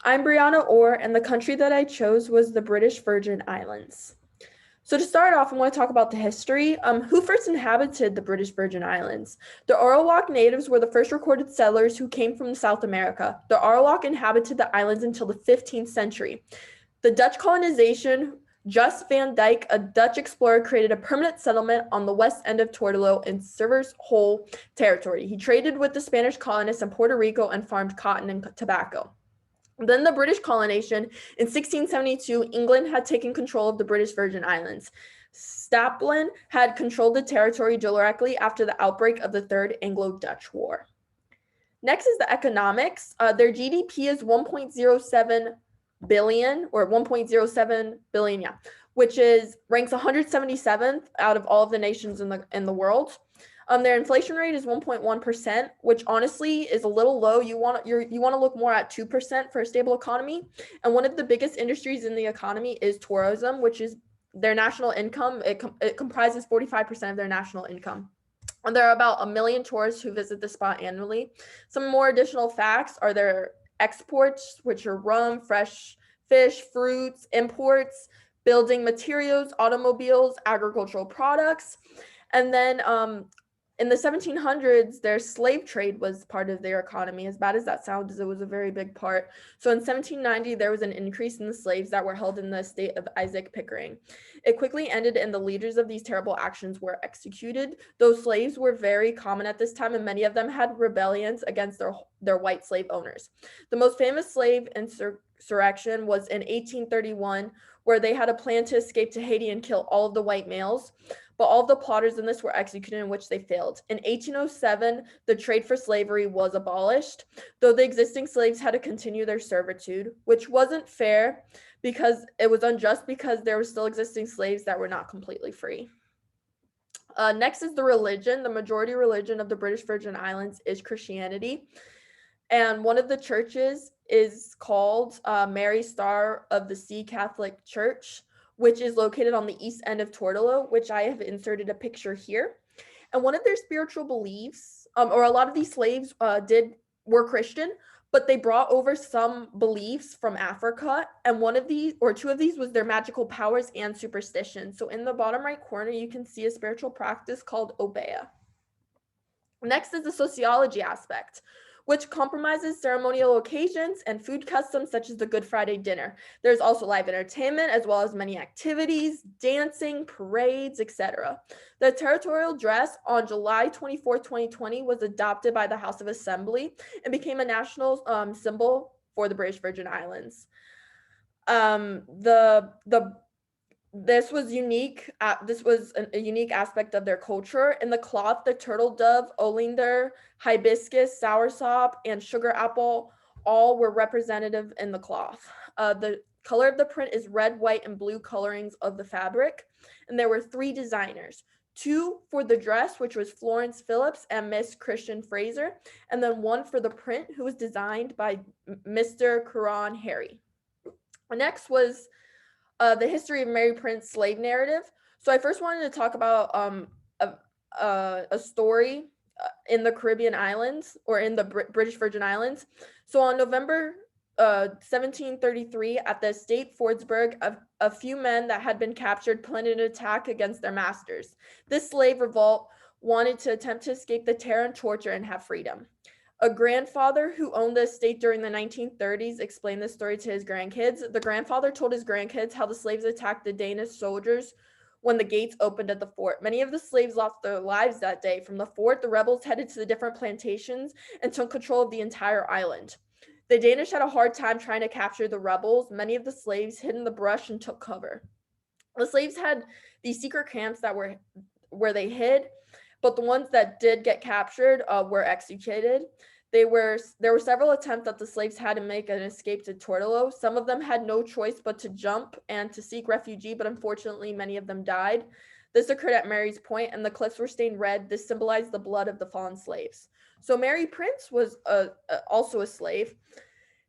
I'm Brianna Orr, and the country that I chose was the British Virgin Islands. So to start off, I want to talk about the history. Who first inhabited the British Virgin Islands? The Arawak natives were the first recorded settlers who came from South America. The Arawak inhabited the islands until the 15th century. The Dutch colonization, Just van Dyck, a Dutch explorer, created a permanent settlement on the west end of Tortolo in Silver's Hole territory. He traded with the Spanish colonists in Puerto Rico and farmed cotton and tobacco. Then the British colonization. In 1672, England had taken control of the British Virgin Islands. Staplin had controlled the territory directly after the outbreak of the Third Anglo-Dutch War. Next is the economics. Their GDP is 1.07 billion or 1.07 billion, yeah, which is ranks 177th out of all of the nations in the world. Their inflation rate is 1.1%, which honestly is a little low. You want to look more at 2% for a stable economy. And one of the biggest industries in the economy is tourism, which is their national income. It comprises 45% of their national income. And there are about 1 million tourists who visit the spot annually. Some more additional facts are their exports, which are rum, fresh fish, fruits, imports, building materials, automobiles, agricultural products. And then in the 1700s, their slave trade was part of their economy. As bad as that sounds, it was a very big part. So in 1790, there was an increase in the slaves that were held in the estate of Isaac Pickering. It quickly ended, and the leaders of these terrible actions were executed. Those slaves were very common at this time, and many of them had rebellions against their white slave owners. The most famous slave insurrection was in 1831, where they had a plan to escape to Haiti and kill all of the white males. But all of the plotters in this were executed, in which they failed. In 1807, the trade for slavery was abolished, though the existing slaves had to continue their servitude, which wasn't fair because it was unjust because there were still existing slaves that were not completely free. Next is the religion. The majority religion of the British Virgin Islands is Christianity. And one of the churches is called Mary Star of the Sea Catholic Church, which is located on the east end of Tortolo, which I have inserted a picture here. And one of their spiritual beliefs, or a lot of these slaves were Christian, but they brought over some beliefs from Africa. And one of these, or two of these, was their magical powers and superstition. So in the bottom right corner, you can see a spiritual practice called Obeah. Next is the sociology aspect, which compromises ceremonial occasions and food customs such as the Good Friday dinner. There's also live entertainment as well as many activities, dancing, parades, etc. The territorial dress on July 24, 2020 was adopted by the House of Assembly and became a national symbol for the British Virgin Islands. This was unique. This was a unique aspect of their culture. In the cloth, the turtle dove, oleander, hibiscus, soursop, and sugar apple all were representative in the cloth. The color of the print is red, white, and blue colorings of the fabric. And there were 3 designers. 2 for the dress, which was Florence Phillips and Miss Christian Fraser, and then 1 for the print, who was designed by Mr. Karan Harry. Next was the history of Mary Prince's slave narrative. So I first wanted to talk about a story in the Caribbean islands, or in the British Virgin Islands. So on November 1733, at the estate Fordsburg, a few men that had been captured planned an attack against their masters. This slave revolt wanted to attempt to escape the terror and torture and have freedom. A grandfather who owned the estate during the 1930s explained this story to his grandkids. The grandfather told his grandkids how the slaves attacked the Danish soldiers when the gates opened at the fort. Many of the slaves lost their lives that day. From the fort, the rebels headed to the different plantations and took control of the entire island. The Danish had a hard time trying to capture the rebels. Many of the slaves hid in the brush and took cover. The slaves had these secret camps that were where they hid, but the ones that did get captured were executed. There were several attempts that the slaves had to make an escape to Tortolo. Some of them had no choice but to jump and to seek refuge, but unfortunately, many of them died. This occurred at Mary's Point, and the cliffs were stained red. This symbolized the blood of the fallen slaves. So Mary Prince was also a slave,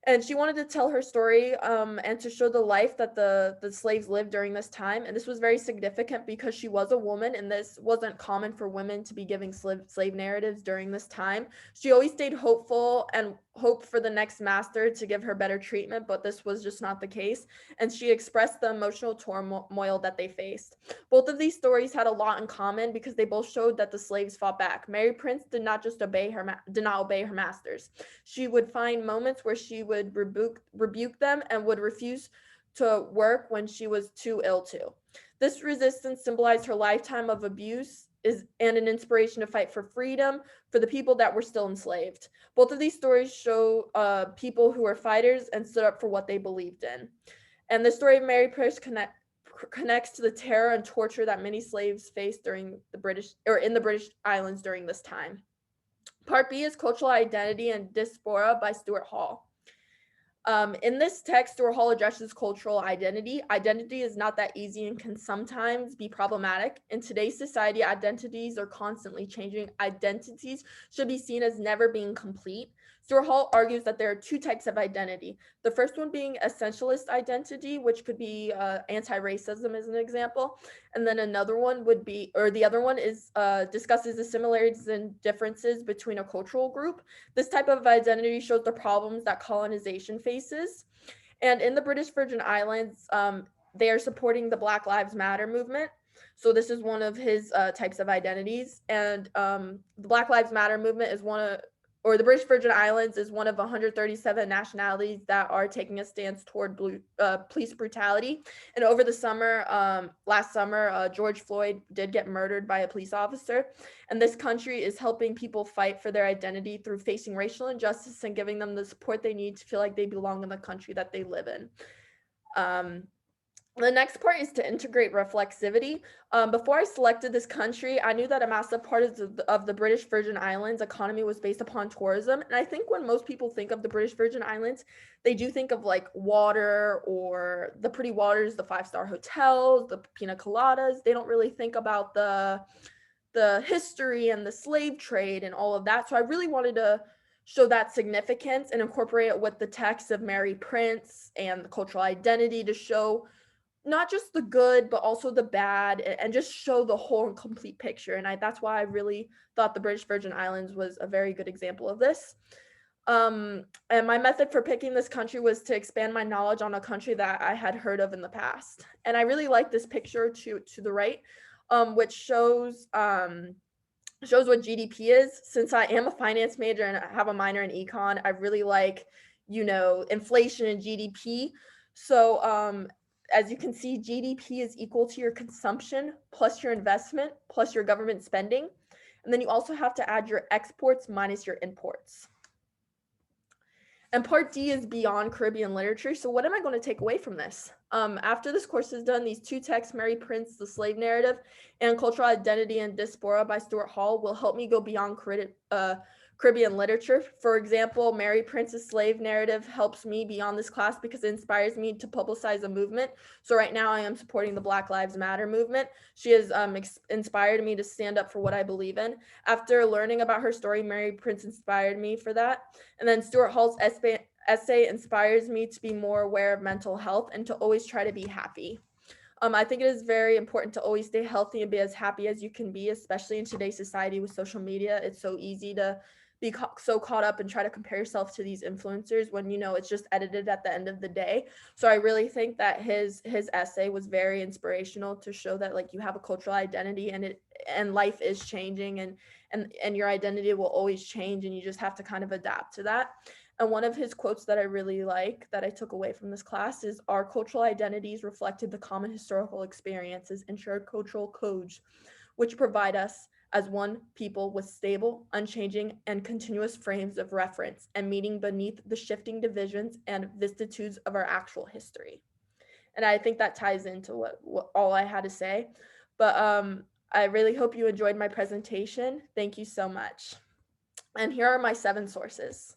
and she wanted to tell her story and to show the life that the slaves lived during this time. And this was very significant because she was a woman, and this wasn't common for women to be giving slave narratives during this time. She always stayed hopeful and hoped for the next master to give her better treatment, but this was just not the case, and she expressed the emotional turmoil that they faced. Both of these stories had a lot in common because they both showed that the slaves fought back. Mary Prince did not just did not obey her masters. She would find moments where she would rebuke them and would refuse to work when she was too ill to. This resistance symbolized her lifetime of abuse and an inspiration to fight for freedom for the people that were still enslaved. Both of these stories show people who were fighters and stood up for what they believed in. And the story of Mary Prince connects to the terror and torture that many slaves faced during the in the British Islands during this time. Part B is Cultural Identity and Diaspora by Stuart Hall. In this text, Stuart Hall addresses cultural identity. Identity is not that easy and can sometimes be problematic. In today's society, identities are constantly changing. Identities should be seen as never being complete. Stuart Hall argues that there are two types of identity. The first one being essentialist identity, which could be anti-racism as an example. And then another one would be, or the other one is discusses the similarities and differences between a cultural group. This type of identity shows the problems that colonization faces. And in the British Virgin Islands, they are supporting the Black Lives Matter movement. So this is one of his types of identities. And the Black Lives Matter movement is the British Virgin Islands is one of 137 nationalities that are taking a stance toward police brutality. And over the summer, last summer, George Floyd did get murdered by a police officer. And this country is helping people fight for their identity through facing racial injustice and giving them the support they need to feel like they belong in the country that they live in. The next part is to integrate reflexivity. Before I selected this country, I knew that a massive part of the British Virgin Islands economy was based upon tourism. And I think when most people think of the British Virgin Islands, they do think of like water or the pretty waters, the 5-star hotels, the pina coladas. They don't really think about the history and the slave trade and all of that. So I really wanted to show that significance and incorporate it with the text of Mary Prince and the cultural identity to show not just the good, but also the bad, and just show the whole and complete picture. And that's why I really thought the British Virgin Islands was a very good example of this. And my method for picking this country was to expand my knowledge on a country that I had heard of in the past. And I really like this picture to the right, which shows what GDP is. Since I am a finance major and I have a minor in econ, I really like, inflation and GDP. So as you can see, GDP is equal to your consumption plus your investment plus your government spending. And then you also have to add your exports minus your imports. And part D is beyond Caribbean literature. So what am I going to take away from this? After this course is done, these two texts, Mary Prince, The Slave Narrative, and Cultural Identity and Diaspora by Stuart Hall, will help me go beyond Caribbean literature. For example, Mary Prince's Slave Narrative helps me beyond this class because it inspires me to publicize a movement. So right now I am supporting the Black Lives Matter movement. She has inspired me to stand up for what I believe in. After learning about her story, Mary Prince inspired me for that. And then Stuart Hall's essay inspires me to be more aware of mental health and to always try to be happy. I think it is very important to always stay healthy and be as happy as you can be, especially in today's society with social media. It's so easy to be so caught up and try to compare yourself to these influencers when it's just edited at the end of the day. So I really think that his essay was very inspirational to show that like you have a cultural identity and life is changing and your identity will always change and you just have to kind of adapt to that. And one of his quotes that I really like that I took away from this class is, "Our cultural identities reflected the common historical experiences and shared cultural codes, which provide us as one people with stable, unchanging, and continuous frames of reference and meeting beneath the shifting divisions and vicissitudes of our actual history." And I think that ties into what all I had to say. But I really hope you enjoyed my presentation. Thank you so much. And here are my 7 sources.